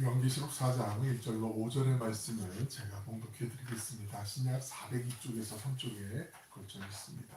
요한계시록 4장 1절로 5절의 말씀을 제가 봉독해 드리겠습니다. 신약 402쪽에서 3쪽에 걸쳐 있습니다.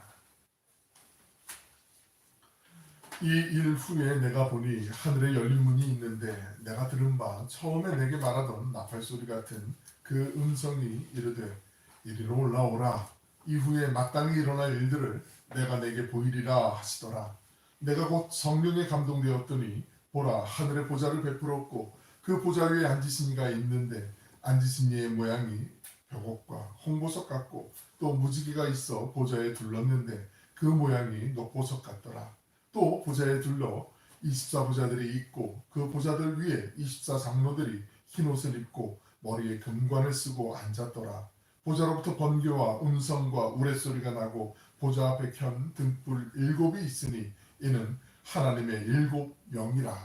이 일 후에 내가 보니 하늘에 열린 문이 있는데 내가 들은 바 처음에 내게 말하던 나팔소리 같은 그 음성이 이르되 이리로 올라오라. 이후에 마땅히 일어날 일들을 내가 내게 보이리라 하시더라. 내가 곧 성령에 감동되었더니 보라, 하늘에 보좌를 베풀었고 그 보좌 위에 앉으신 이가 있는데 앉으신 이의 모양이 벽옥과 홍보석 같고 또 무지개가 있어 보좌에 둘렀는데 그 모양이 녹보석 같더라. 또 보좌에 둘러 24보좌들이 있고 그 보좌들 위에 24장로들이 흰옷을 입고 머리에 금관을 쓰고 앉았더라. 보좌로부터 번개와 음성과 우레소리가 나고 보좌 앞에 켠 등불 7이 있으니 이는 하나님의 7영이라.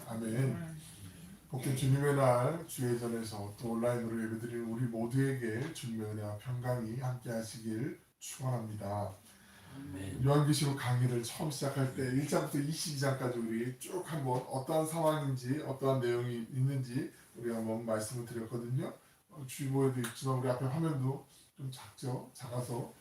아멘. 복된 주님의 날 주회전에서 또 온라인으로 예배드리는 우리 모두에게 주님의 은혜와 평강이 함께 하시길 축원합니다. 요한계시록 강의를 처음 시작할 때 1장부터 22장까지 우리 쭉 한번 어떠한 상황인지 어떠한 내용이 있는지 우리 한번 말씀을 드렸거든요. 주보에도 있지만 우리 앞에 화면도 좀 작아서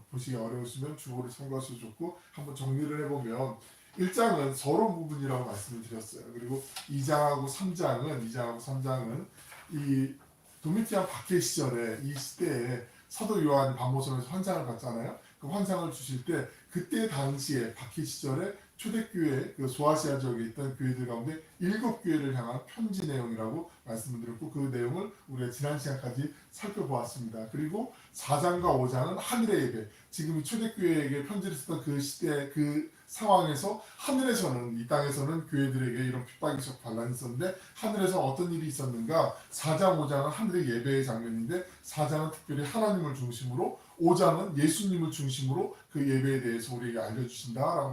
보시기 어려우시면 주보를 참고하셔도 좋고 한번 정리를 해보면 1장은 서론 부분이라고 말씀을 드렸어요. 그리고 2장하고 3장은 이 도미티안 박해 시절에 이 시대에 사도 요한이 반모섬에서 환상을 봤잖아요. 그 환상을 주실 때 그때 당시에 박해 시절에 초대교회 그 소아시아 지역에 있던 교회들 가운데 7교회를 향한 편지 내용이라고 말씀을 드렸고 그 내용을 우리가 지난 시간까지 살펴보았습니다. 그리고 4장과 5장은 하늘의 예배, 지금 초대교회에게 편지를 쓰던 그 시대 그 상황에서 하늘에서는 이 땅에서는 교회들에게 이런 핍박이 반란이 있었는데 하늘에서 어떤 일이 있었는가. 4장 5장은 하늘의 예배의 장면인데 4장은 특별히 하나님을 중심으로 5장은 예수님을 중심으로 그 예배에 대해서 우리에게 알려주신다라고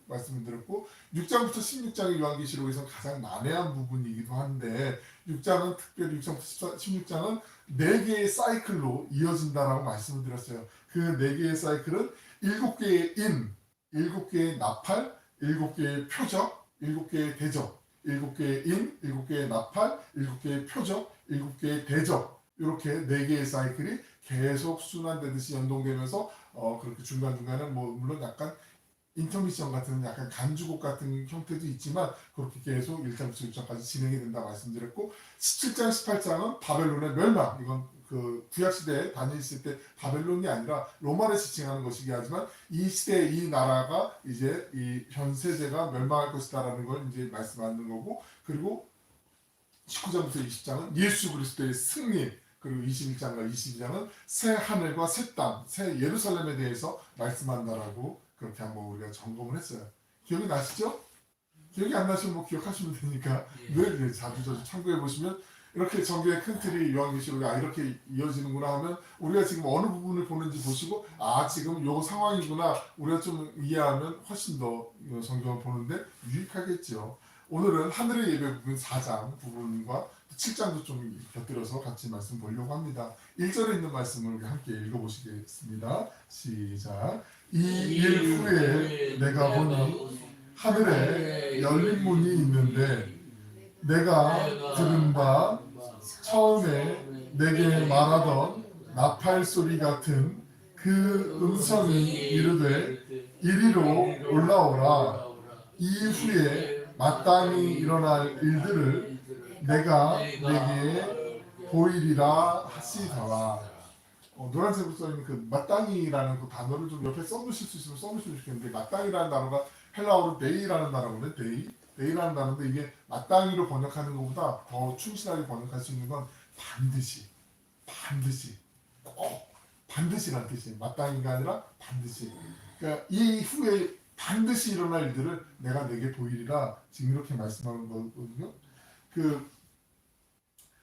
말씀을 드렸고 6장부터 16장의 요한계시록에서 가장 난해한 부분이기도 한데 6장은 특별히 6장부터 16장은 4개의 사이클로 이어진다라고 말씀을 드렸어요. 그 4개의 사이클은 7개의 7개의 나팔, 7개의 표적, 7개의 대적, 7개의 7개의 나팔, 7개의 표적, 7개의 대적, 이렇게 4개의 사이클이 계속 순환되듯이 연동되면서 그렇게 중간중간에 물론 약간 인터미션 같은 약간 간주곡 같은 형태도 있지만 그렇게 계속 1장부터 6장까지 진행이 된다 말씀드렸고 17장 18장은 바벨론의 멸망. 이건 그 구약시대에 다니엘 있을 때 바벨론이 아니라 로마를 지칭하는 것이긴 하지만 이 시대 이 나라가 이제 이 현 세대가 멸망할 것이다라는 걸 이제 말씀하는 거고 그리고 19장부터 20장은 예수 그리스도의 승리 그리고 21장과 22장은 새 하늘과 새 땅, 새 예루살렘에 대해서 말씀한다라고 그렇게 한번 우리가 점검을 했어요. 기억이 나시죠? 기억이 안 나시면 기억하시면 되니까 늘 자주 참고해 보시면 이렇게 전개의 큰 틀이 요한계시록이 이렇게 이어지는구나 하면 우리가 지금 어느 부분을 보는지 보시고 지금 요 상황이구나 우리가 좀 이해하면 훨씬 더 성경을 보는데 유익하겠죠. 오늘은 하늘의 예배 부분 4장 부분과 7장도 좀 곁들여서 같이 말씀 보려고 합니다. 1절에 있는 말씀을 우리 함께 읽어보시겠습니다. 시작. 이 일 후에 내가 보니 하늘에 열린 문이 있는데 내가 들은 바 처음에 내게 말하던 나팔 소리 같은 그 음성이 이르되 이리로 올라오라. 이후에 마땅히 일어날 일들을 내가 내게 보이리라 하시더라. 노란색으로 써있는 그 마땅히라는 그 단어를 좀 옆에 써놓으실 수 있으면 써놓으시면 좋겠는데 마땅히라는 단어가 헬라어로 데이라는 단어거든요. 데이라는 단어인데 이게 마땅히로 번역하는 것보다 더 충실하게 번역할 수 있는 건 반드시 꼭 반드시라는 뜻이에요. 마땅히가 아니라 반드시. 그러니까 이후에 반드시 일어날 일들을 내가 내게 보이리라 지금 이렇게 말씀하는 거거든요.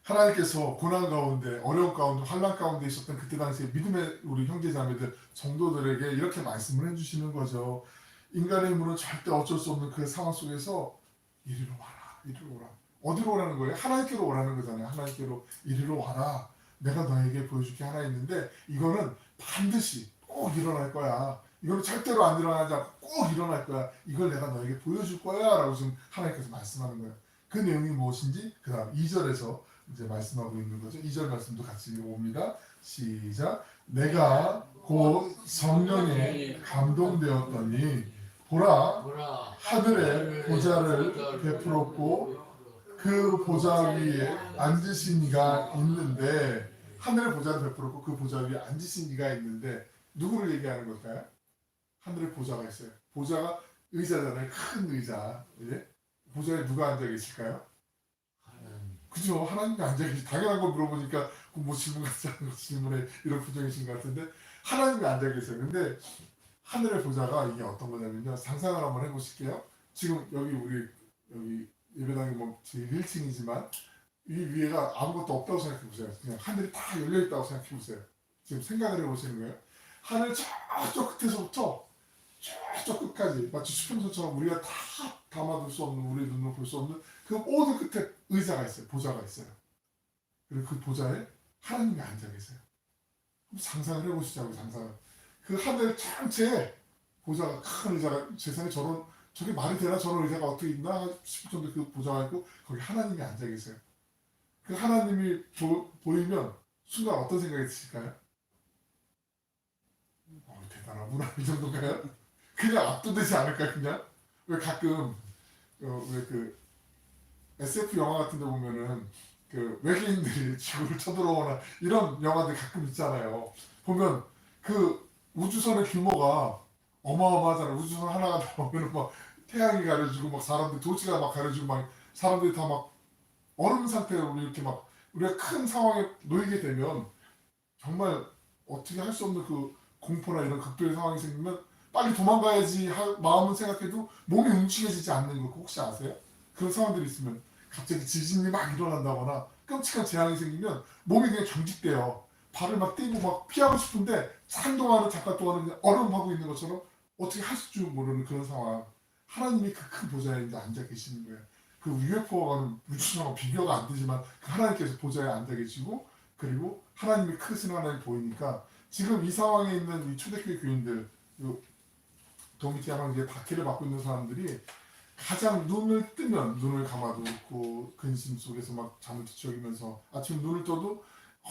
하나님께서 고난 가운데 어려운 가운데 환난 가운데 있었던 그때 당시에 믿음의 우리 형제자매들 성도들에게 이렇게 말씀을 해주시는 거죠. 인간의 힘으로는 절대 어쩔 수 없는 그 상황 속에서 이리로 와라. 어디로 오라는 거예요? 하나님께로 오라는 거잖아요. 하나님께로 이리로 와라. 내가 너에게 보여줄 게 하나 있는데 이거는 반드시 꼭 일어날 거야. 이거는 절대로 안 일어나지 않고 꼭 일어날 거야. 이걸 내가 너에게 보여줄 거야 라고 지금 하나님께서 말씀하는 거예요. 그 내용이 무엇인지 그 다음 2절에서 이제 말씀하고 있는 거죠. 2절 말씀도 같이 봅니다. 시작. 내가 곧 성령에 감동되었더니 보라 하늘에 보좌를 베풀었고 그 보좌 위에 앉으신 이가 있는데 하늘에 보좌를 베풀었고 그 보좌 위에 앉으신 이가 있는데 누구를 얘기하는 걸까요? 하늘에 보좌가 있어요. 보좌가 의자잖아요. 큰 의자. 예? 보좌에 누가 앉아 계실까요? 그죠? 하나님이 앉아 계시. 당연한 걸 물어보니까 뭐 질문 같지 않은 질문에 이런 표정이신 것 같은데 하나님이 앉아 계세요. 근데 하늘의 보좌가 이게 어떤 거냐면요. 상상을 한번 해보실게요. 지금 여기 우리 여기 예배당이 뭐 제 1층이지만 이 위에가 아무것도 없다고 생각해 보세요. 그냥 하늘이 다 열려 있다고 생각해 보세요. 지금 생각을 해보시는 거예요. 하늘 저쪽 끝에서부터 저쪽 끝까지 마치 수평선처럼 우리가 다 담아둘 수 없는 우리 눈으로 볼 수 없는 그 모든 끝에 의자가 있어요. 보좌가 있어요. 그리고 그 보좌에 하나님이 앉아 계세요. 상상을 해보시자고 상상을. 그 하늘 전체에 보좌가 큰 의자가 세상에 저게 말이 되나 저런 의자가 어떻게 있나 싶을 정도 그 보좌가 있고 거기 하나님이 앉아 계세요. 그 하나님이 보이면 순간 어떤 생각이 드실까요? 대단하구나 이 정도인가요? 그냥 압도되지 않을까 그냥? 왜 가끔 왜 그 SF 영화 같은 데 보면은 그 외계인들이 지구를 쳐들어오거나 이런 영화들 가끔 있잖아요. 보면 그 우주선의 규모가 어마어마하잖아요. 우주선 하나가 나오면 막 태양이 가려지고 막 사람들 도시가 막 가려지고 막 사람들이 다 막 얼음 상태로 이렇게 막 우리가 큰 상황에 놓이게 되면 정말 어떻게 할 수 없는 그 공포나 이런 극도의 상황이 생기면 빨리 도망가야지 마음은 생각해도 몸이 움직여지지 않는 거 혹시 아세요? 그런 상황들이 있으면 갑자기 지진이 막 일어난다거나 끔찍한 재앙이 생기면 몸이 그냥 경직돼요. 발을 막 떼고 막 피하고 싶은데 한동안은 잠깐 동안은 그냥 얼음하고 있는 것처럼 어떻게 할 줄 모르는 그런 상황. 하나님이 그 큰 보좌에 이제 앉아 계시는 거예요. 그 UFO와는 우주선하고 비교가 안 되지만 그 하나님께서 보좌에 앉아 계시고 그리고 하나님이 크신 하나님이 보이니까 지금 이 상황에 있는 이 초대교회 교인들 도미티 하나님의 박해를 받고 있는 사람들이 가장 눈을 뜨면 눈을 감아도 있고 근심 속에서 막 잠을 뒤척이면서 아침 눈을 떠도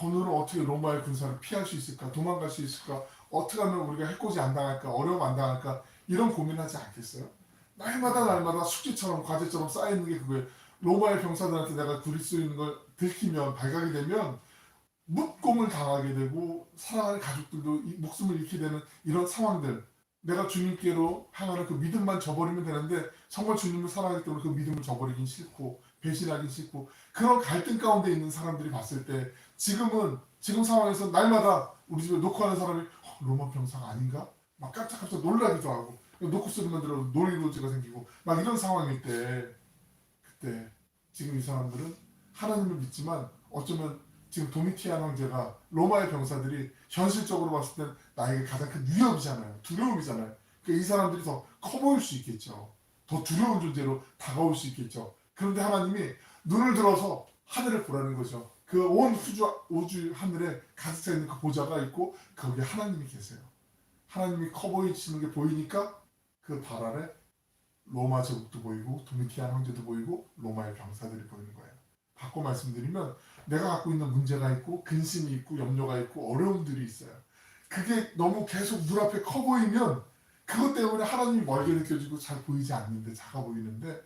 오늘은 어떻게 로마의 군사를 피할 수 있을까 도망갈 수 있을까 어떻게 하면 우리가 해코지 안 당할까 어려움 안 당할까 이런 고민하지 않겠어요? 날마다 숙제처럼 과제처럼 쌓이는 게 그거예요. 로마의 병사들한테 내가 구릴 수 있는 걸 들키면 발각이 되면 묵공을 당하게 되고 사랑하는 가족들도 목숨을 잃게 되는 이런 상황들 내가 주님께로 향하는 그 믿음만 저버리면 되는데 정말 주님을 사랑하기 때문에 그 믿음을 저버리긴 싫고 배신하기 싫고 그런 갈등 가운데 있는 사람들이 봤을 때 지금 상황에서 날마다 우리 집에 녹화하는 사람이 로마 병사가 아닌가? 막 깜짝깜짝 놀라기도 하고 노크 소리만 들어도 놀이로지가 생기고 막 이런 상황일 때 그때 지금 이 사람들은 하나님을 믿지만 어쩌면 지금 도미티안 황제가 로마의 병사들이 현실적으로 봤을 땐 나에게 가장 큰 위협이잖아요. 두려움이잖아요. 그러니까 이 사람들이 더 커 보일 수 있겠죠. 더 두려운 존재로 다가올 수 있겠죠. 그런데 하나님이 눈을 들어서 하늘을 보라는 거죠. 그 온 우주 하늘에 가득 차 있는 그 보좌가 있고 거기에 하나님이 계세요. 하나님이 커 보이시는 게 보이니까 그 발 아래 로마 제국도 보이고 도미티안 황제도 보이고 로마의 병사들이 보이는 거예요. 바꿔 말씀드리면 내가 갖고 있는 문제가 있고 근심이 있고 염려가 있고 어려움들이 있어요. 그게 너무 계속 눈앞에 커 보이면 그것 때문에 하나님이 멀게 느껴지고 잘 보이지 않는데 작아 보이는데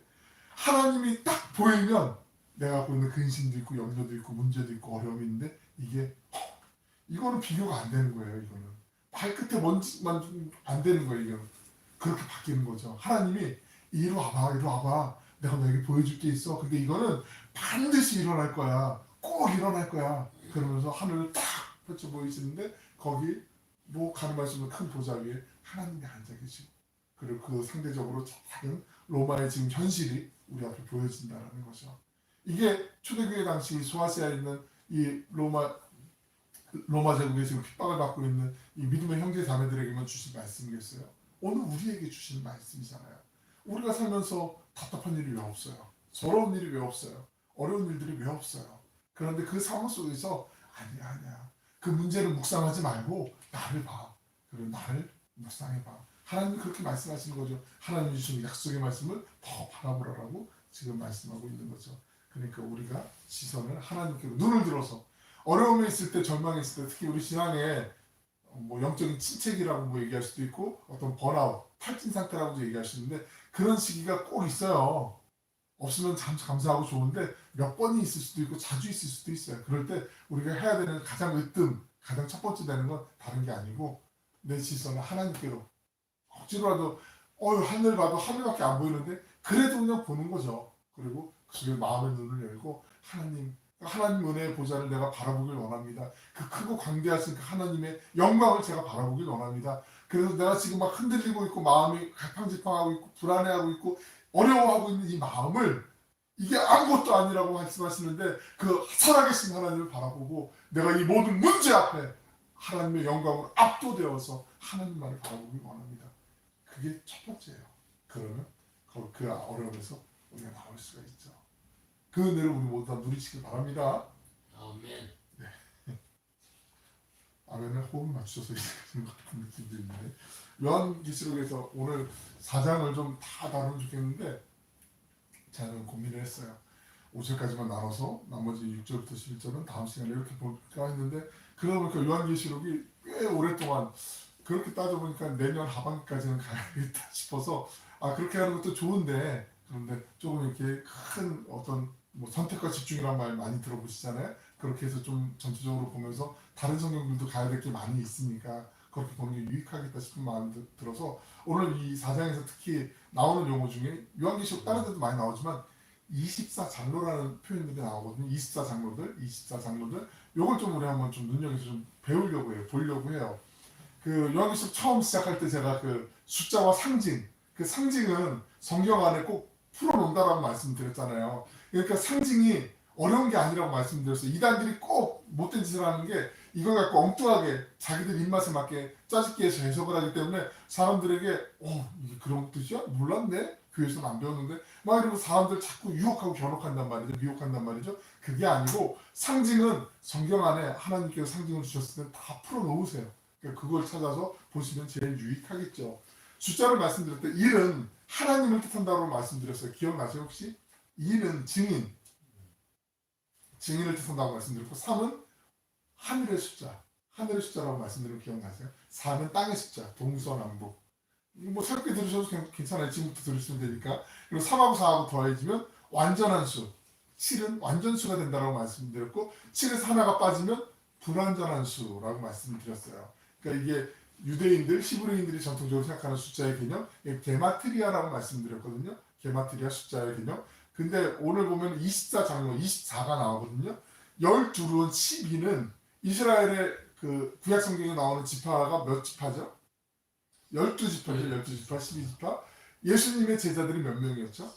하나님이 딱 보이면 내가 갖고 있는 근심도 있고 염려도 있고 문제도 있고 어려움이 있는데 이거는 비교가 안 되는 거예요. 이거는 발끝에 먼지만 안 되는 거예요. 이거는 그렇게 바뀌는 거죠. 하나님이 이리 와봐 내가 너에게 보여줄 게 있어. 근데 이거는 반드시 일어날 거야. 꼭 일어날 거야. 그러면서 하늘을 딱 펼쳐 보이시는데 거기 뭐 가늠할 수 없는 큰 보좌 위에 하나님이 앉아 계시고 그리고 그 상대적으로 작은 로마의 지금 현실이 우리 앞에 보여진다는 거죠. 이게 초대교회 당시 소아시아에 있는 이 로마 제국에 지금 핍박을 받고 있는 이 믿음의 형제 자매들에게만 주신 말씀이겠어요. 오늘 우리에게 주신 말씀이잖아요. 우리가 살면서 답답한 일이 왜 없어요? 서러운 일이 왜 없어요? 어려운 일들이 왜 없어요? 그런데 그 상황 속에서 아니야. 그 문제를 묵상하지 말고 나를 봐. 그리고 나를 묵상해봐. 하나님이 그렇게 말씀하시는 거죠. 하나님이 주신 약속의 말씀을 더 바라보라고 지금 말씀하고 있는 거죠. 그러니까 우리가 시선을 하나님께로 눈을 들어서 어려움에 있을 때, 절망에 있을 때, 특히 우리 신앙에 뭐 영적인 침체기라고 뭐 얘기할 수도 있고 어떤 번아웃, 탈진 상태라고도 얘기할 수 있는데 그런 시기가 꼭 있어요. 없으면 참 감사하고 좋은데 몇 번이 있을 수도 있고 자주 있을 수도 있어요. 그럴 때 우리가 해야 되는 가장 가장 첫 번째 되는 건 다른 게 아니고 내 시선을 하나님께로 억지로라도 하늘 봐도 하늘밖에 안 보이는데 그래도 그냥 보는 거죠. 그리고 그 속에 마음의 눈을 열고 하나님 은혜의 보좌를 내가 바라보길 원합니다. 그 크고 광대하신 그 하나님의 영광을 제가 바라보길 원합니다. 그래서 내가 지금 막 흔들리고 있고 마음이 갈팡질팡하고 있고 불안해하고 있고 어려워하고 있는 이 마음을 이게 아무것도 아니라고 말씀하시는데 그 살아계신 하나님을 바라보고 내가 이 모든 문제 앞에 하나님의 영광으로 압도되어서 하나님만을 바라보길 원합니다. 그게 첫 번째예요. 그러면 그 어려움에서 우리가 나올 수가 있죠. 그 은혜를 우리 모두 다 누리시길 바랍니다. 아멘. 네. 아멘을 호흡 맞추셔서 얘기하시는 것 같은 느낌도 있는데 요한계시록에서 오늘 4장을 좀 다 다루면 좋겠는데 저는 고민을 했어요. 5절까지만 나눠서 나머지 6절부터 11절은 다음 시간에 이렇게 볼까 했는데 그러다 보니까 요한계시록이 꽤 오랫동안 그렇게 따져보니까 내년 하반기까지는 가야겠다 싶어서 그렇게 하는 것도 좋은데 그런데 조금 이렇게 큰 어떤 뭐 선택과 집중이란 말 많이 들어보시잖아요. 그렇게 해서 좀 전체적으로 보면서 다른 성경들도 가야 될 게 많이 있으니까 그렇게 보는 게 유익하겠다 싶은 마음이 들어서 오늘 이 4장에서 특히 나오는 용어 중에 요한계시록 다른 데도 많이 나오지만 24장로라는 표현들이 나오거든요. 24장로들 요걸 좀 우리 한번 좀 눈여겨서 좀 배우려고 해요. 보려고 해요. 그 요한계시록 처음 시작할 때 제가 그 숫자와 상징, 그 상징은 성경 안에 꼭 풀어놓는다라고 말씀드렸잖아요. 그러니까 상징이 어려운 게 아니라고 말씀드렸어요. 이단들이 꼭 못된 짓을 하는 게 이걸 갖고 엉뚱하게 자기들 입맛에 맞게 짜집게 해서 해석을 하기 때문에 사람들에게 이게 그런 뜻이야? 몰랐네? 교회에서는 안 배웠는데 막 이러고 사람들 자꾸 유혹하고 견혹한단 말이죠. 미혹한단 말이죠. 그게 아니고 상징은 성경 안에 하나님께서 상징을 주셨을 때 다 풀어놓으세요. 그러니까 그걸 찾아서 보시면 제일 유익하겠죠. 숫자를 말씀드릴 때 1은 하나님을 뜻한다고 말씀드렸어요. 기억나세요 혹시? 2는 증인을 뜻한다고 말씀드렸고 3은 하늘의 숫자라고 말씀드린 거 기억나세요? 4는 땅의 숫자, 동서남북. 뭐 새롭게 들으셔도 괜찮아요. 지금부터 들으시면 되니까. 그리고 3하고 4하고 더해지면 완전한 수. 7은 완전수가 된다고 말씀드렸고 7에서 하나가 빠지면 불완전한 수라고 말씀드렸어요. 그러니까 이게 유대인들, 히브리인들이 전통적으로 생각하는 숫자의 개념, 게마트리아라고 말씀드렸거든요. 게마트리아 숫자의 개념. 근데 오늘 보면 24장로, 24가 나오거든요. 12은 12는 이스라엘의 그 구약 성경에 나오는 지파가 몇 지파죠? 12지파죠. 12지파, 12지파. 예수님의 제자들이 몇 명이었죠?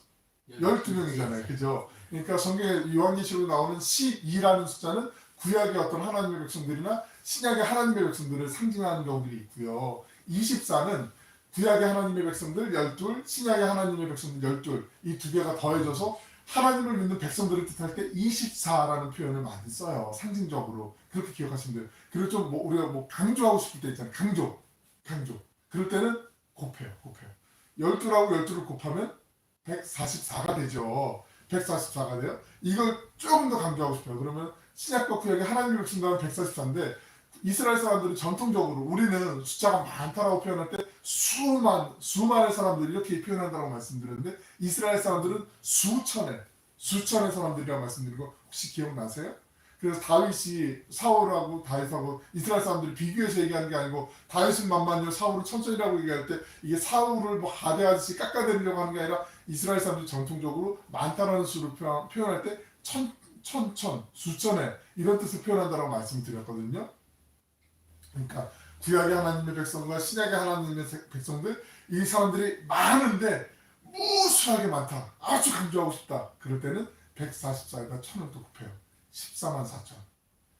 12명이잖아요. 그죠? 그러니까 성경에 요한계시록에 나오는 12라는 숫자는 구약의 어떤 하나님의 백성들이나 신약의 하나님의 백성들을 상징하는 경우들이 있고요. 24는 구약의 하나님의 백성들 12, 신약의 하나님의 백성들 12, 이 두 개가 더해져서 하나님을 믿는 백성들을 뜻할 때 24라는 표현을 많이 써요. 상징적으로. 그렇게 기억하시면 돼요. 그리고 좀 우리가 강조하고 싶을 때 있잖아요. 강조. 그럴 때는 곱해요. 12라고 12를 곱하면 144가 되죠. 144가 돼요. 이걸 조금 더 강조하고 싶어요. 그러면 신약과 구약의 하나님의 백성들은 144인데 이스라엘 사람들은 전통적으로 우리는 숫자가 많다라고 표현할 때 수만의 사람들이 이렇게 표현한다고 말씀드렸는데 이스라엘 사람들은 수천의 사람들이라고 말씀드린 거 혹시 기억나세요? 그래서 다윗이 사울하고 다윗하고 이스라엘 사람들이 비교해서 얘기하는 게 아니고 다윗은 만만요 사울은 천천히라고 얘기할 때 이게 사울을 하대하듯이 깎아내리려고 하는 게 아니라 이스라엘 사람들이 전통적으로 많다라는 수를 표현할 때 수천에 이런 뜻을 표현한다고 말씀드렸거든요. 그러니까 구약의 하나님의 백성과 신약의 하나님의 백성들 이 사람들이 많은데 무수하게 많다. 아주 강조하고 싶다. 그럴 때는 144에다 1000을 또 곱해요. 14만 4천.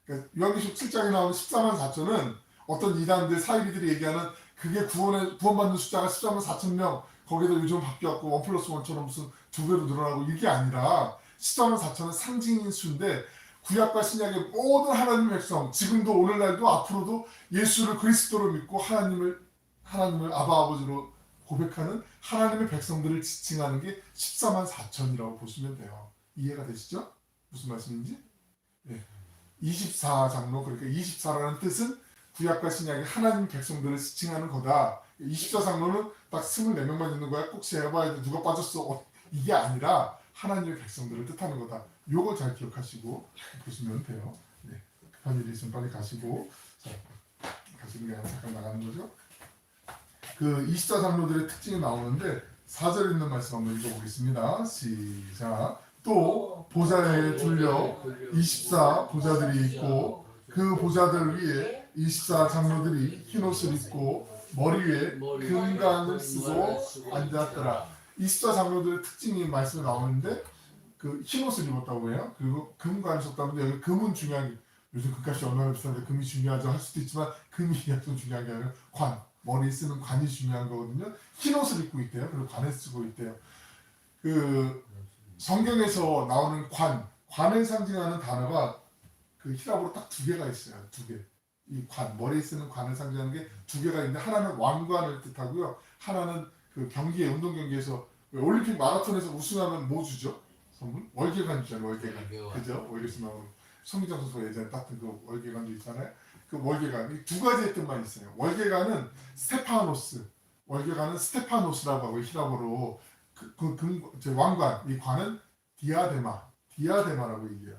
그러니까 요한계시록 7장에 나오는 14만 4천은 어떤 이단들 사이비들이 얘기하는 그게 구원받는 숫자가 14만 4천 명 거기다 요즘 바뀌었고 1+1처럼 무슨 2배로 늘어나고 이게 아니라 14만 4천은 상징인 수인데 구약과 신약의 모든 하나님의 백성 지금도 오늘날도 앞으로도 예수를 그리스도로 믿고 하나님을 아바 아버지로 고백하는 하나님의 백성들을 지칭하는 게 14만 4천이라고 보시면 돼요. 이해가 되시죠? 무슨 말씀인지? 네. 24장로, 그러니까 24라는 뜻은 구약과 신약의 하나님 백성들을 지칭하는 거다. 24장로는 딱 24명만 있는 거야. 꼭 세어봐야 돼. 누가 빠졌어. 이게 아니라 하나님의 백성들을 뜻하는 거다. 요거 잘 기억하시고 보시면 돼요. 네. 급한 일이 있으면 빨리 가시고. 자, 가시는 게 아니라 잠깐 나가는 거죠. 그 24장로들의 특징이 나오는데 4절에 있는 말씀 한번 읽어보겠습니다. 시작. 또 보좌에 둘려 24 보좌들이 있고 그 보좌들 위에 24 장로들이 흰 옷을 입고 머리 위에 금관을 쓰고 앉았더라. 24 장로들의 특징이 말씀에 나오는데 그 흰 옷을 입었다고 해요. 그리고 금관을 썼다는데 여기 금은 중요한 게, 요즘 금값이 얼마나 비싼데 금이 중요하죠 할 수도 있지만 금이 중요한 게 아니라 관, 머리에 쓰는 관이 중요한 거거든요. 흰 옷을 입고 있대요. 그리고 관을 쓰고 있대요. 그 성경에서 나오는 관을 상징하는 단어가 그 히라보로 딱 두 개가 있어요. 두 개. 이 관, 머리에 쓰는 관을 상징하는 게 두 개가 있는데 하나는 왕관을 뜻하고요. 하나는 그 경기에 운동 경기에서 올림픽 마라톤에서 우승하면 뭐 주죠? 선물? 월계관 주잖아요. 월계관. 그죠? 월계수 나오는 송기정 선수가 예전에 땄던 그 월계관도 있잖아요. 그 월계관 이 두 가지의 뜻만 있어요. 월계관은 스테파노스, 월계관은 스테파노스라고 하고 히라보로 왕관, 이 관은 디아데마라고 얘기해요.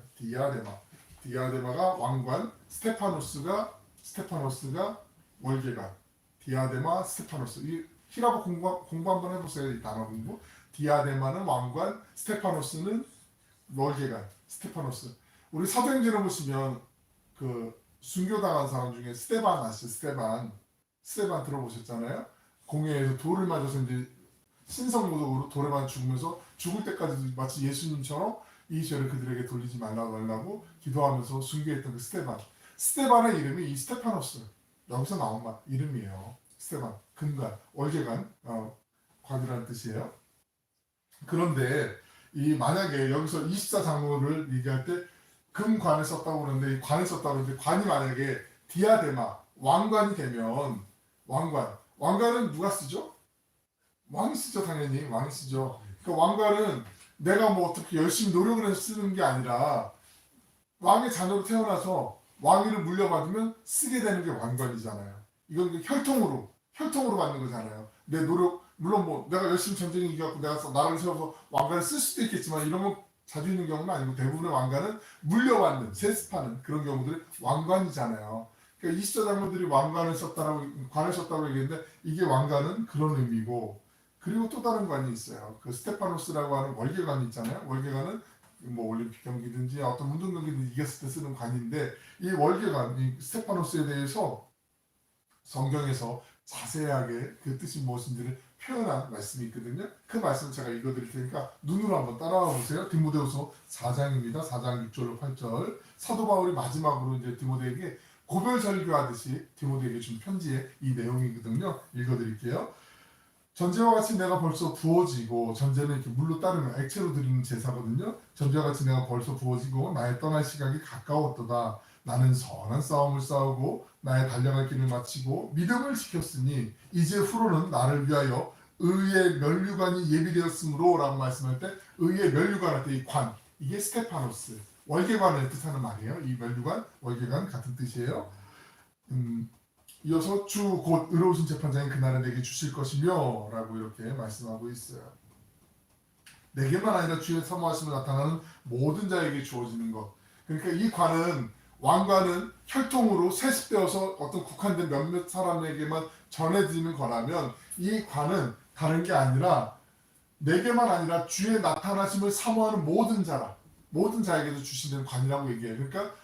디아데마가 왕관, 스테파노스가 월계관, 디아데마, 스테파노스. 이 히라보 공부 한번 해보세요. 이 단어 공부. 디아데마는 왕관, 스테파노스는 월계관, 스테파노스. 우리 사도행전을 보시면 그 순교당한 사람 중에 스테반 아시죠? 스테반 들어보셨잖아요. 공회에서 돌을 맞아서 이제 신성모독으로 돌에 맞아 죽으면서 죽을 때까지도 마치 예수님처럼 이 죄를 그들에게 돌리지 말라고 기도하면서 순교했던 그 스테반의 이름이 이 스테파노스, 여기서 나온 이름이에요. 스테반, 금관, 월계관, 관이라는 뜻이에요. 그런데 이 만약에 여기서 24장로를 얘기할 때 금관을 썼다고 그러는데 이 관을 썼다고 그러는데 관이 만약에 디아데마, 왕관이 되면 왕관은 누가 쓰죠? 왕이 쓰죠. 당연히 왕이 쓰죠. 그러니까 왕관은 내가 뭐 어떻게 열심히 노력을 해서 쓰는 게 아니라 왕의 자녀로 태어나서 왕위를 물려받으면 쓰게 되는 게 왕관이잖아요. 이건 혈통으로 받는 거잖아요. 내 노력, 물론 뭐 내가 열심히 전쟁에 이겨갖고 내가 나라를 세워서 왕관을 쓸 수도 있겠지만 이런 건 자주 있는 경우는 아니고 대부분의 왕관은 물려받는, 세습하는 그런 경우들이 왕관이잖아요. 그러니까 20자 장로들이 관을 썼다고 얘기했는데 이게 왕관은 그런 의미고, 그리고 또 다른 관이 있어요. 그 스테파노스라고 하는 월계관이 있잖아요. 월계관은 뭐 올림픽 경기든지 어떤 운동 경기든지 이겼을 때 쓰는 관인데 이 월계관, 이 스테파노스에 대해서 성경에서 자세하게 그 뜻이 무엇인지를 표현한 말씀이 있거든요. 그 말씀을 제가 읽어드릴 테니까 눈으로 한번 따라와 보세요. 디모데후서 4장입니다. 4장 6절로 8절. 사도 바울이 마지막으로 이제 디모데에게 고별 설교하듯이 디모데에게 준 편지의 이 내용이거든요. 읽어드릴게요. 전제와 같이 내가 벌써 부어지고, 전제는 이렇게 물로 따르는 액체로 드리는 제사거든요. 전제와 같이 내가 벌써 부어지고 나의 떠날 시각이 가까웠도다. 나는 선한 싸움을 싸우고 나의 달려갈 길을 마치고 믿음을 지켰으니 이제 후로는 나를 위하여 의의 면류관이 예비되었으므로 라고 말씀할 때 의의 면류관 할 때 이 관, 이게 스테파노스, 월계관을 뜻하는 말이에요. 이 면류관, 월계관 같은 뜻이에요. 이어서 주 곧 의로우신 재판장이 그날은 내게 주실 것이며 라고 이렇게 말씀하고 있어요. 내게만 아니라 주의 사모하심을 나타나는 모든 자에게 주어지는 것. 그러니까 이 관은, 왕관은 혈통으로 세습되어서 어떤 국한된 몇몇 사람에게만 전해지는 거라면 이 관은 다른 게 아니라 내게만 아니라 주의 나타나심을 사모하는 모든 자에게도 주시는 관이라고 얘기해요. 그러니까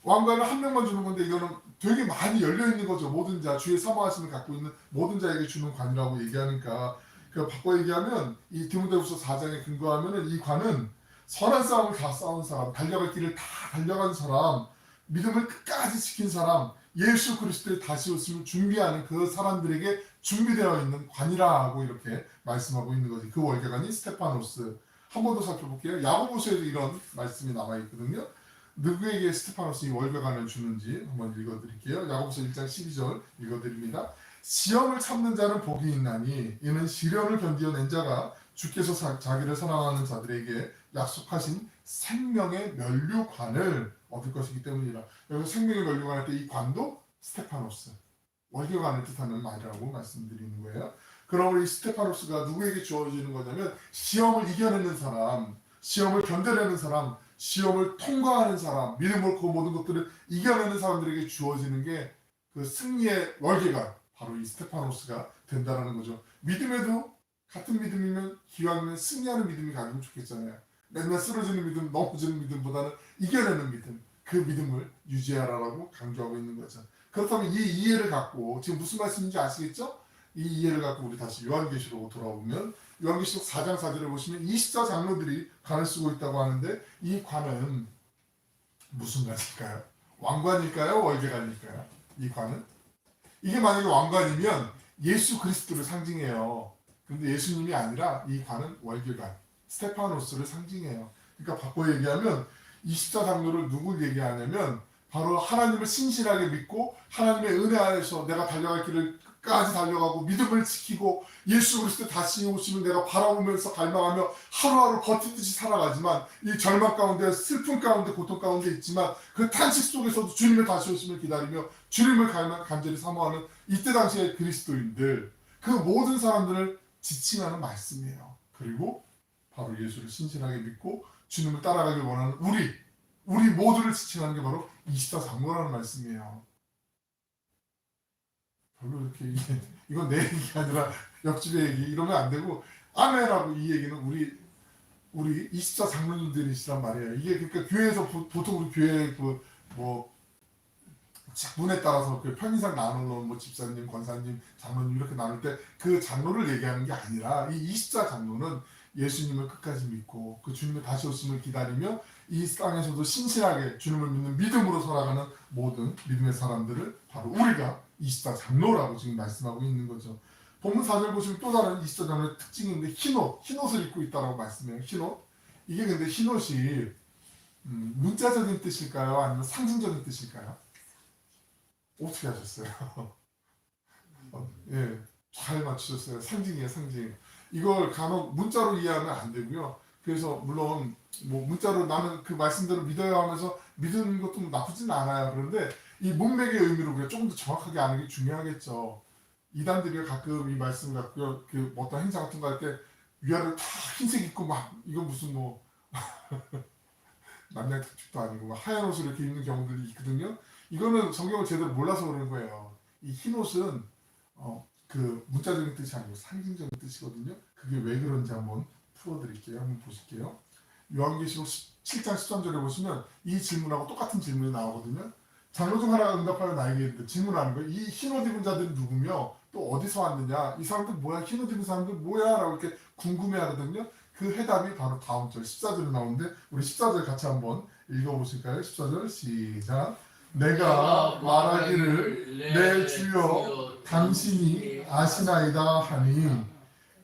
왕관을 한 명만 주는 건데 이거는 되게 많이 열려 있는 거죠. 모든 자, 주의 사모하심을 갖고 있는 모든 자에게 주는 관이라고 얘기하니까, 그 바꿔 얘기하면 이 디모데후서 4장에 근거하면은 이 관은 선한 싸움을 다 싸운 사람, 달려갈 길을 다 달려간 사람, 믿음을 끝까지 지킨 사람, 예수 그리스도의 다시 오심을 준비하는 그 사람들에게 준비되어 있는 관이라고 이렇게 말씀하고 있는 거지. 그 월계관이 스테파노스. 한 번 더 살펴볼게요. 야고보서에도 이런 말씀이 남아 있거든요. 누구에게 스테파노스 이 월계관을 주는지 한번 읽어드릴게요. 야고보서 1장 12절 읽어드립니다. 시험을 참는 자는 복이 있나니 이는 시련을 견디어낸 자가 주께서 자기를 사랑하는 자들에게 약속하신 생명의 면류관을 얻을 것이기 때문이라. 여기서 생명의 면류관 할 때 이 관도 스테파노스, 월계관을 뜻하는 말이라고 말씀드리는 거예요. 그럼 우리 스테파노스가 누구에게 주어지는 거냐면 시험을 이겨내는 사람, 시험을 견뎌내는 사람, 시험을 통과하는 사람, 믿음으로 그 모든 것들을 이겨내는 사람들에게 주어지는 게 그 승리의 월계관, 바로 이 스테파노스가 된다는 거죠. 믿음에도 같은 믿음이면 기왕이면 승리하는 믿음이 가지면 좋겠잖아요. 맨날 쓰러지는 믿음, 넘어지는 믿음보다는 이겨내는 믿음, 그 믿음을 유지하라고 강조하고 있는 거죠. 그렇다면 이 이해를 갖고 지금 무슨 말씀인지 아시겠죠? 이 이해를 갖고 우리 다시 요한계시록으로 돌아오면 요한계시록 4장 4절에 보시면 24장로들이 관을 쓰고 있다고 하는데 이 관은 무슨 관일까요? 왕관일까요? 월계관일까요? 이 관은? 이게 만약에 왕관이면 예수 그리스도를 상징해요. 그런데 예수님이 아니라 이 관은 월계관, 스테파노스를 상징해요. 그러니까 바꿔 얘기하면 24장로를 누굴 얘기하냐면 바로 하나님을 신실하게 믿고 하나님의 은혜 안에서 내가 달려갈 길을 끝까지 달려가고 믿음을 지키고 예수 그리스도 다시 오시면 내가 바라보면서 갈망하며 하루하루 버티듯이 살아가지만 이 절망 가운데 슬픔 가운데 고통 가운데 있지만 그 탄식 속에서도 주님의 다시 오심을 기다리며 주님을 간절히 사모하는 이때 당시의 그리스도인들, 그 모든 사람들을 지칭하는 말씀이에요. 그리고 바로 예수를 신실하게 믿고 주님을 따라가길 원하는 우리 모두를 지칭하는 게 바로 24장로라는 말씀이에요. 별로 이렇게 이건 내 얘기가 아니라 옆집의 얘기 이러면 안 되고 아멘하고 이 얘기는 우리 24장로님들이시란 말이에요. 이게 그러니까 교회에서 보통 우리 교회 그뭐 직분에 따라서 그 편의상 나누는 뭐 집사님, 권사님, 장로님 이렇게 나눌 때 그 장로를 얘기하는 게 아니라 이 24장로는 예수님을 끝까지 믿고 그 주님의 다시 오심을 기다리며 이 땅에서도 신실하게 주님을 믿는 믿음으로 살아가는 모든 믿음의 사람들을 바로 우리가 24장로라고 지금 말씀하고 있는 거죠. 본문 4절 보시면 또 다른 24장로의 특징이 있는데 흰옷을 입고 있다고 말씀해요. 흰옷. 이게 근데 흰옷이 문자적인 뜻일까요? 아니면 상징적인 뜻일까요? 어떻게 하셨어요? 예, 잘 맞추셨어요. 상징이에요, 상징. 이걸 간혹 문자로 이해하면 안 되고요. 그래서 물론 뭐 문자로 나는 그 말씀대로 믿어야 하면서 믿는 것도 나쁘진 않아요. 그런데 이 문맥의 의미로 우리가 조금 더 정확하게 아는 게 중요하겠죠. 이단들이 가끔 이 말씀 갖고 그 어떤 행사 같은 거 할 때 위아래 다 흰색 입고 막 이건 무슨 뭐 남양 특집도 아니고 막 하얀 옷을 이렇게 입는 경우들이 있거든요. 이거는 성경을 제대로 몰라서 그러는 거예요. 이 흰 옷은 그 문자적인 뜻이 아니고 상징적인 뜻이거든요. 그게 왜 그런지 한번 풀어드릴게요. 한번 보실게요. 요한계시록 7장 13절에 보시면 이 질문하고 똑같은 질문이 나오거든요. 장로 중 하나가 응답하여 나에게 질문하는 거예요. 이 흰옷 입은 자들은 누구며 또 어디서 왔느냐? 이 사람들 뭐야? 흰옷 입은 사람들 뭐야? 라고 이렇게 궁금해하거든요. 그 해답이 바로 다음 절 14절에 나오는데 우리 14절 같이 한번 읽어보실까요? 14절 시작. 내가 말하기를 내 주여 당신이 아시나이다 하니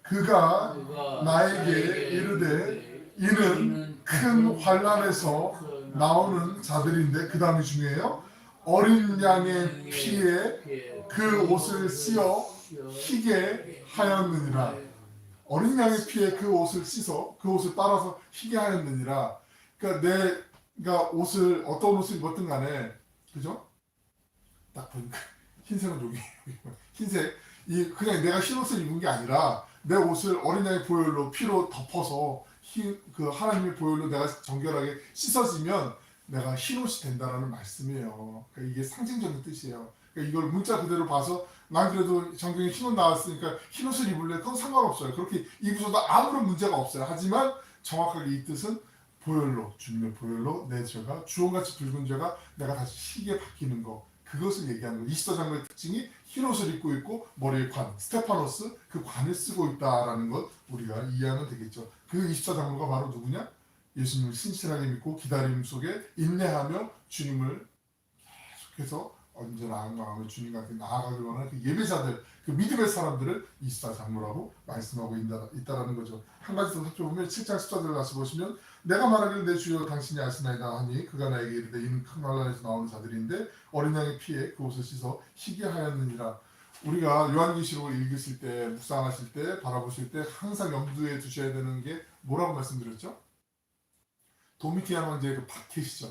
그가 나에게 이르되 이는 큰 환난에서 나오는 자들인데 그 다음이 중요해요. 어린 양의 피에 그 옷을 씌어 희게 하였느니라. 어린 양의 피에 그 옷을 씻어 그 옷을 따라서 희게 하였느니라. 그러니까 내가 옷을 어떤 옷을 입었든 간에 그죠? 딱 보니까 흰색은 여기 흰색 이 그냥 내가 흰 옷을 입은 게 아니라 내 옷을 어린 양의 보혈로 피로 덮어서 그 하나님의 보혈로 내가 정결하게 씻어지면 내가 흰 옷이 된다라는 말씀이에요. 그러니까 이게 상징적인 뜻이에요. 그러니까 이걸 문자 그대로 봐서 난 그래도 성경에 흰 옷 나왔으니까 흰 옷을 입을래? 그건 상관없어요. 그렇게 입으셔도 아무런 문제가 없어요. 하지만 정확하게 이 뜻은 보혈로, 주님의 보혈로 내 죄가 주홍같이 붉은 죄가 내가 다시 희게 바뀌는 거, 그것을 얘기하는 거예요. 24장로의 특징이 흰옷을 입고 있고 머리에 관, 스테파노스 그 관을 쓰고 있다라는 것 우리가 이해하면 되겠죠. 그 24장로가 바로 누구냐? 예수님을 신실하게 믿고 기다림 속에 인내하며 주님을 계속해서 언제나 악마하며 주님과 함께 나아가길 원하는 그 예배자들, 그 믿음의 사람들을 24장로라고 말씀하고 있다라는 거죠. 한 가지 더 살펴보면 7장 14절을 다시 보시면 내가 말하기를 내 주여 당신이 아시나이다 하니 그가 나에게 이르되 이는 큰 환난에서 나오는 자들인데 어린 양의 피에 그 옷을 씻어 희게 하였느니라. 우리가 요한계시록을 읽으실 때, 묵상하실 때, 바라보실 때 항상 염두에 두셔야 되는 게 뭐라고 말씀드렸죠? 도미티안 황제의 그 박해 시절,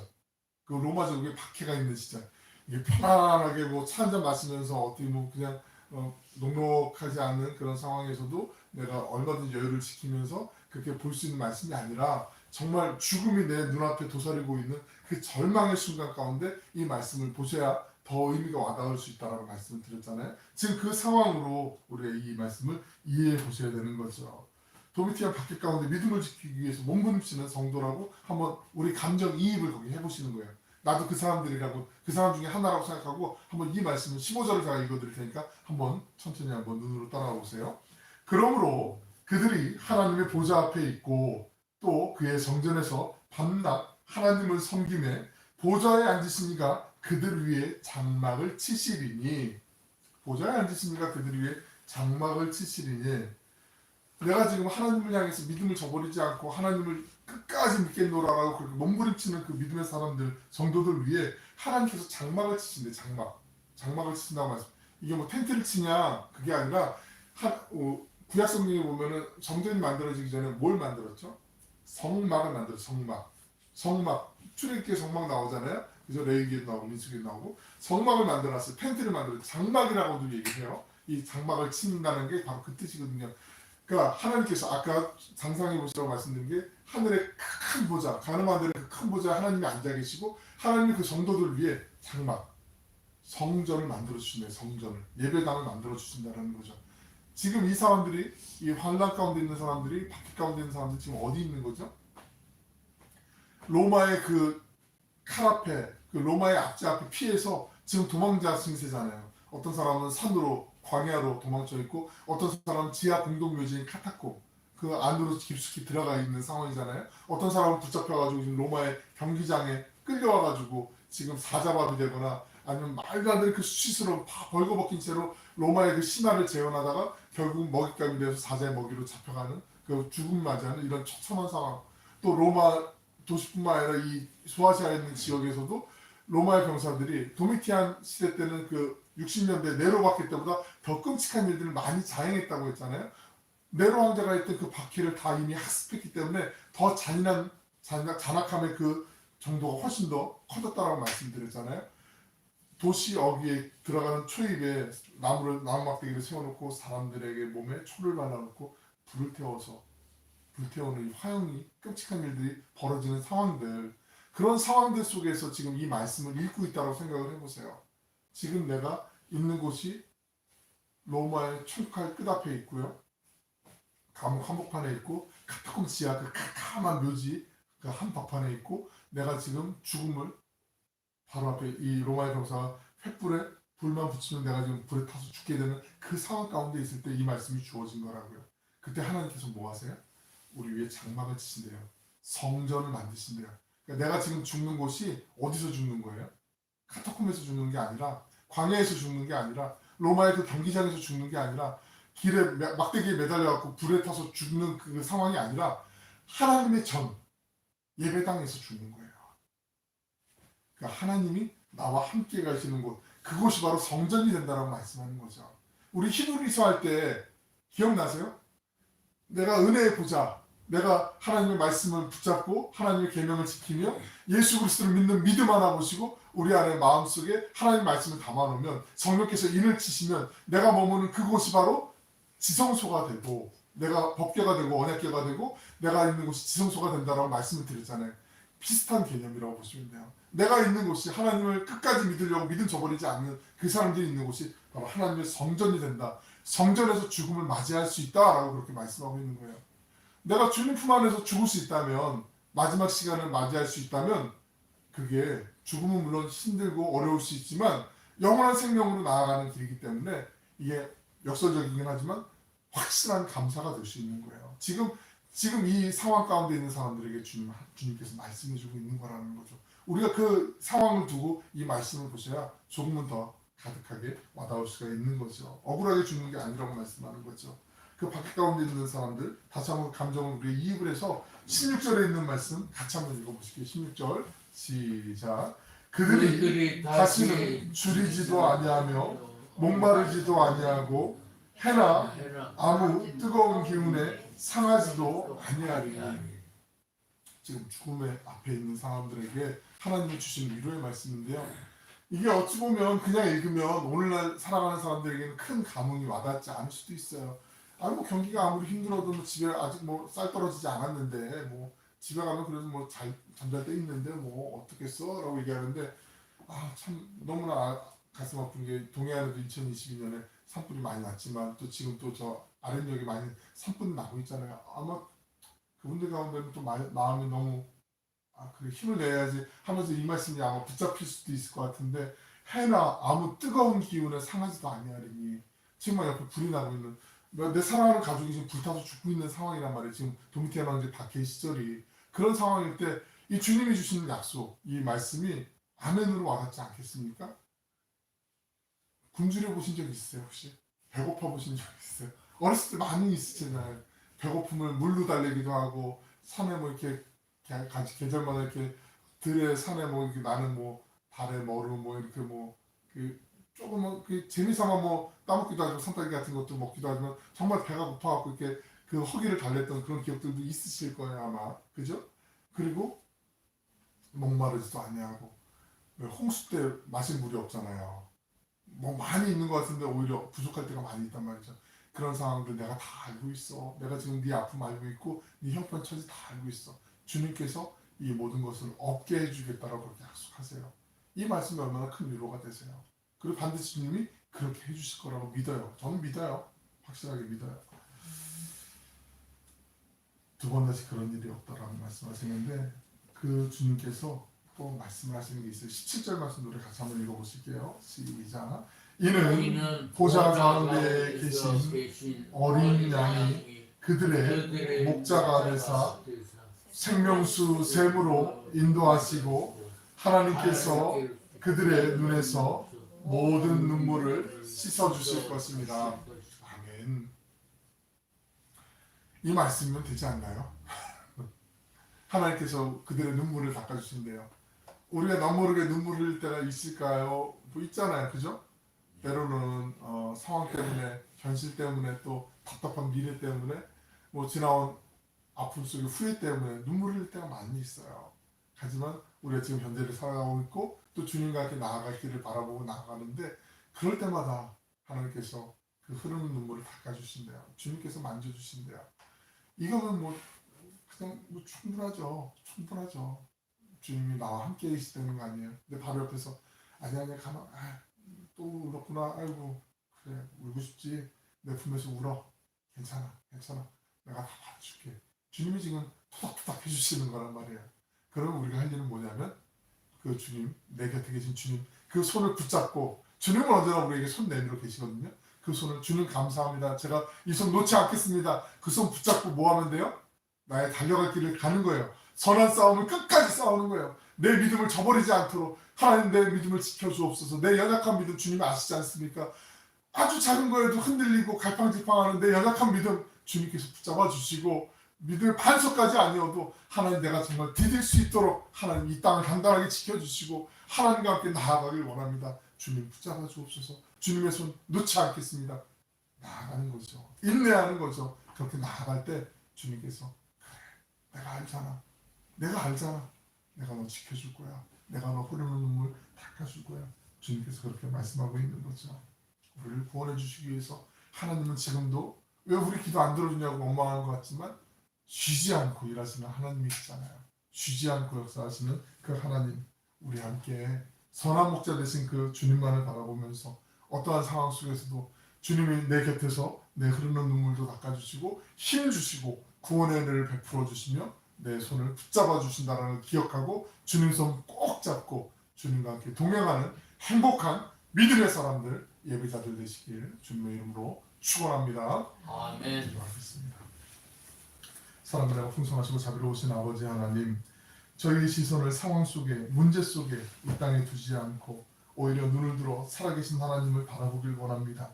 그 로마 제국에 박해가 있는 시절, 이게 편안하게 뭐 차 한잔 마시면서 어떻게 뭐 그냥 녹록하지 않는 그런 상황에서도 내가 얼마든지 여유를 지키면서 그렇게 볼 수 있는 말씀이 아니라 정말 죽음이 내 눈앞에 도사리고 있는 그 절망의 순간 가운데 이 말씀을 보셔야 더 의미가 와닿을 수 있다라고 말씀을 드렸잖아요. 지금 그 상황으로 우리가 이 말씀을 이해해 보셔야 되는 거죠. 도미티안 박해 가운데 믿음을 지키기 위해서 몸부림치는 성도라고 한번 우리 감정 이입을 거기 해보시는 거예요. 나도 그 사람들이라고, 그 사람 중에 하나라고 생각하고 한번 이 말씀을 15절을 제가 읽어드릴 테니까 한번 천천히 한번 눈으로 따라가 보세요. 그러므로 그들이 하나님의 보좌 앞에 있고 또 그의 성전에서 밤낮 하나님을 섬김에 보좌에 앉으시니가 그들 위에 장막을 치시리니, 보좌에 앉으시니가 그들 위에 장막을 치시리니, 내가 지금 하나님을 향해서 믿음을 저버리지 않고 하나님을 끝까지 믿겠노라라고 그렇게 몸부림치는 그 믿음의 사람들, 성도들 위해 하나님께서 장막을 치신대. 장막을 치신다고 말씀. 이게 뭐 텐트를 치냐 그게 아니라 구약 성경에 보면은 성전이 만들어지기 전에 뭘 만들었죠? 성막을 만들었죠. 성막 출애굽기에 성막 나오잖아요. 그래서 레위기에도 나오고 민수기에도 나오고 성막을 만들었어요. 텐트를 만들었어요. 장막이라고도 얘기해요. 이 장막을 친다는 게 바로 그 뜻이거든요. 그러니까 하나님께서 아까 상상해 보시라고 말씀드린 게 하늘의 큰 보좌, 가늠한 그 큰 보좌에 하나님이 앉아 계시고 하나님이 그 성도들 위해 장막, 성전을 만들어 주시네. 성전을, 예배당을 만들어 주신다는 거죠. 지금 이 사람들이, 이 환난 가운데 있는 사람들이, 박해 가운데 있는 사람들이 지금 어디 있는 거죠? 로마의 그 칼 앞에, 그 로마의 압제 앞에 피해서 지금 도망자 승세잖아요. 어떤 사람은 산으로, 광야로 도망쳐 있고 어떤 사람은 지하 공동묘지인 카타콤 그 안으로 깊숙이 들어가 있는 상황이잖아요. 어떤 사람은 붙잡혀가지고 지금 로마의 경기장에 끌려와가지고 지금 사자밥이 되거나 아니면 말도 안 되는 그 수치스러운 다 벌거벗긴 채로 로마의 그 신화를 재현하다가 결국 먹잇감이 돼서 사자의 먹이로 잡혀가는 그 죽음 맞이하는 이런 처참한 상황. 또 로마 도시뿐만 아니라 이 소아시아에 있는 지역에서도 로마의 병사들이 도미티안 시대 때는 그 60년대 네로 박해 때보다 더 끔찍한 일들을 많이 자행했다고 했잖아요. 네로 황제가 했던 그 박해를 다 이미 학습했기 때문에 더 잔악함의 그 정도가 훨씬 더 커졌다라고 말씀드렸잖아요. 도시 어귀에 들어가는 초입에 나무 막대기를 세워놓고 사람들에게 몸에 초를 발라놓고 불태우는 이 화형이 끔찍한 일들이 벌어지는 상황들, 그런 상황들 속에서 지금 이 말씀을 읽고 있다고 생각을 해보세요. 지금 내가 있는 곳이 로마의 총칼 끝앞에 있고요. 감옥 한복판에 있고 카타콤 지하 그 캄캄한 묘지 그 한복판에 있고 내가 지금 죽음을 바로 앞에 이 로마의 병사가 횃불에 불만 붙이면 내가 지금 불에 타서 죽게 되는 그 상황 가운데 있을 때 이 말씀이 주어진 거라고요. 그때 하나님께서 뭐 하세요? 우리 위에 장막을 치신대요. 성전을 만드신대요. 그러니까 내가 지금 죽는 곳이 어디서 죽는 거예요? 카타콤에서 죽는 게 아니라 광야에서 죽는 게 아니라 로마의 그 경기장에서 죽는 게 아니라 길에 막대기에 매달려갖고 불에 타서 죽는 그 상황이 아니라 하나님의 전 예배당에서 죽는 거예요. 그러니까 하나님이 나와 함께 가시는 곳, 그곳이 바로 성전이 된다라고 말씀하는 거죠. 우리 히브리서 할 때 기억나세요? 내가 은혜의 보좌, 내가 하나님의 말씀을 붙잡고 하나님의 계명을 지키며 예수 그리스도를 믿는 믿음 하나 보시고 우리 안에 마음속에 하나님의 말씀을 담아놓으면 성령께서 인을 치시면 내가 머무는 그곳이 바로 지성소가 되고 내가 법궤가 되고 언약궤가 되고 내가 있는 곳이 지성소가 된다라고 말씀을 드렸잖아요. 비슷한 개념이라고 보시면 돼요. 내가 있는 곳이 하나님을 끝까지 믿으려고 믿음 저버리지 않는 그 사람들이 있는 곳이 바로 하나님의 성전이 된다. 성전에서 죽음을 맞이할 수 있다라고 그렇게 말씀하고 있는 거예요. 내가 주님 품 안에서 죽을 수 있다면, 마지막 시간을 맞이할 수 있다면 그게 죽음은 물론 힘들고 어려울 수 있지만 영원한 생명으로 나아가는 길이기 때문에 이게 역설적이긴 하지만 확실한 감사가 될 수 있는 거예요. 지금 이 상황 가운데 있는 사람들에게 주님께서 말씀해주고 있는 거라는 거죠. 우리가 그 상황을 두고 이 말씀을 보셔야 조금은 더 가득하게 와닿을 수가 있는 거죠. 억울하게 죽는 게 아니라고 말씀하는 거죠. 그 밖에 가운데 있는 사람들 다시 한번 감정을 우리 이입을 해서 16절에 있는 말씀 같이 한번 읽어보실게요. 16절 시작. 그들이 다시는 줄이지도 아니하며 목마르지도 아니하고 해나 아무 뜨거운 기운에 상하지도 아니하리니. 지금 죽음의 앞에 있는 사람들에게 하나님이 주신 위로의 말씀인데요. 이게 어찌 보면 그냥 읽으면 오늘날 살아가는 사람들에게는 큰 감흥이 와닿지 않을 수도 있어요. 아니 뭐 경기가 아무리 힘들어도 뭐 집에 아직 뭐 쌀 떨어지지 않았는데 뭐 집에 가면 그래도 뭐 잘 잠잘 때 있는데 뭐 어떻겠어? 라고 얘기하는데 아 참 너무나 가슴 아픈 게 동해안에도 2022년에 산불이 많이 났지만 또 지금 또 저 아랫역이 많이 산불이 나고 있잖아요. 아마 그분들 가운데는 또 마음이 너무 그래 힘을 내야지 하면서 이 말씀이 아마 붙잡힐 수도 있을 것 같은데 해나 아무 뜨거운 기운에 상하지도 아니하리니. 지금 막 옆에 불이 나고 있는 내 사랑하는 가족이 지금 불타서 죽고 있는 상황이란 말이에요. 지금 도미티안 왕제 박해 시절이 그런 상황일 때 이 주님이 주시는 약속, 이 말씀이 아멘으로 와닿지 않겠습니까? 굶주려 보신 적 있으세요 혹시? 배고파 보신 적 있어요? 어렸을 때 많이 있으잖아요. 배고픔을 물로 달래기도 하고 산에 뭐 이렇게 계절마다 이렇게 들에 산에 뭐 이렇게 나는 뭐 달에 머루 뭐 이렇게 뭐 그 조금 그 재미삼아 뭐 따먹기도 하고 산딸기 같은 것도 먹기도 하지만 정말 배가 고파갖고 이렇게 그 허기를 달랬던 그런 기억들도 있으실 거예요 아마. 그죠? 그리고 목마르지도 아니하고 홍수 때 마실 물이 없잖아요. 뭐 많이 있는 것 같은데 오히려 부족할 때가 많이 있단 말이죠. 그런 상황들 내가 다 알고 있어. 내가 지금 네 아픔 알고 있고 네 형편처지 다 알고 있어. 주님께서 이 모든 것을 없게 해주겠다라고 그렇게 약속하세요. 이 말씀이 얼마나 큰 위로가 되세요. 그리고 반드시 주님이 그렇게 해주실 거라고 믿어요. 저는 믿어요. 확실하게 믿어요. 두 번 다시 그런 일이 없다라고 말씀하시는데 그 주님께서 또 말씀을 하시는 게 있어요. 17절 말씀 우리 같이 한번 읽어보실게요. 시작. 이는 보좌 가운데 계신 어린 양이 그들의 목자가 되사 생명수 샘으로 인도하시고 하나님께서 그들의 눈에서 모든 눈물을 씻어주실 것입니다. 아멘. 이 말씀이면 되지 않나요? 하나님께서 그들의 눈물을 닦아주신대요. 우리가 남모르게 눈물 흘릴 때가 있을까요? 뭐 있잖아요. 그죠? 때로는 상황 때문에, 현실 때문에, 또 답답한 미래 때문에, 뭐 지나온 아픔 속의 후회 때문에 눈물 흘릴 때가 많이 있어요. 하지만 우리가 지금 현재를 살아가고 있고 또 주님과 함께 나아갈 길을 바라보고 나아가는데 그럴 때마다 하나님께서 그 흐르는 눈물을 닦아주신대요. 주님께서 만져주신대요. 이거는 뭐 그냥 뭐 충분하죠. 주님이 나와 함께 계시다는 거 아니에요. 근데 바로 옆에서 아니야 가만 또 울었구나. 아이고 그래 울고 싶지. 내 품에서 울어. 괜찮아. 내가 다 받아줄게. 주님이 지금 토닥토닥 해주시는 거란 말이에요. 그러면 우리가 할 일은 뭐냐면 그 주님, 내 곁에 계신 주님 그 손을 붙잡고 주님은 언제나 우리에게 손 내밀어 계시거든요. 그 손을 주님 감사합니다. 제가 이 손 놓지 않겠습니다. 그 손 붙잡고 뭐 하면 돼요? 나의 달려갈 길을 가는 거예요. 선한 싸움을 끝까지 싸우는 거예요. 내 믿음을 저버리지 않도록 하나님 내 믿음을 지켜주옵소서. 내 연약한 믿음 주님이 아시지 않습니까? 아주 작은 거에도 흔들리고 갈팡질팡하는 내 연약한 믿음 주님께서 붙잡아 주시고 믿음의 반석까지 아니어도 하나님 내가 정말 디딜 수 있도록 하나님 이 땅을 단단하게 지켜주시고 하나님과 함께 나아가길 원합니다. 주님 붙잡아 주옵소서. 주님의 손 놓지 않겠습니다. 나아가는 거죠. 인내하는 거죠. 그렇게 나아갈 때 주님께서 그래 내가 알잖아. 내가 너 지켜줄 거야. 내가 너 흐르는 눈물 닦아줄 거야. 주님께서 그렇게 말씀하고 있는 거죠. 우리를 구원해 주시기 위해서 하나님은 지금도 왜 우리 기도 안 들어주냐고 원망하는 것 같지만 쉬지 않고 일하시는 하나님이시잖아요. 쉬지 않고 역사하시는 그 하나님, 우리 함께 선한 목자 되신 그 주님만을 바라보면서 어떠한 상황 속에서도 주님이 내 곁에서 내 흐르는 눈물도 닦아주시고 힘 주시고 구원의 은혜를 베풀어 주시며 내 손을 붙잡아 주신다는 걸 기억하고 주님 손 꼭 잡고 주님과 함께 동행하는 행복한 믿음의 사람들, 예배자들 되시길 주님의 이름으로 축원합니다. 아멘. 기도하겠습니다. 사랑하고 풍성하시고 자비로우신 아버지 하나님, 저희의 시선을 상황 속에, 문제 속에 이 땅에 두지 않고 오히려 눈을 들어 살아계신 하나님을 바라보길 원합니다.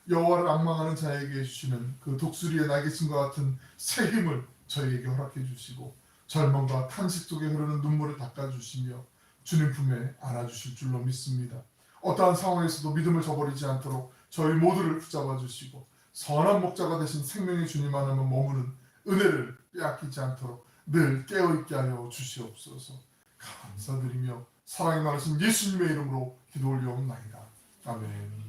여호와를 앙망하는 자에게 주시는 그 독수리의 날개심과 같은 새 힘을 저희에게 허락해 주시고 절망과 탄식 속에 흐르는 눈물을 닦아주시며 주님 품에 안아주실 줄로 믿습니다. 어떠한 상황에서도 믿음을 저버리지 않도록 저희 모두를 붙잡아 주시고 선한 목자가 되신 생명의 주님 안에 머무는 은혜를 빼앗기지 않도록 늘 깨어있게 하여 주시옵소서. 감사드리며 사랑이 많으신 예수님의 이름으로 기도 올려옵나이다. 아멘.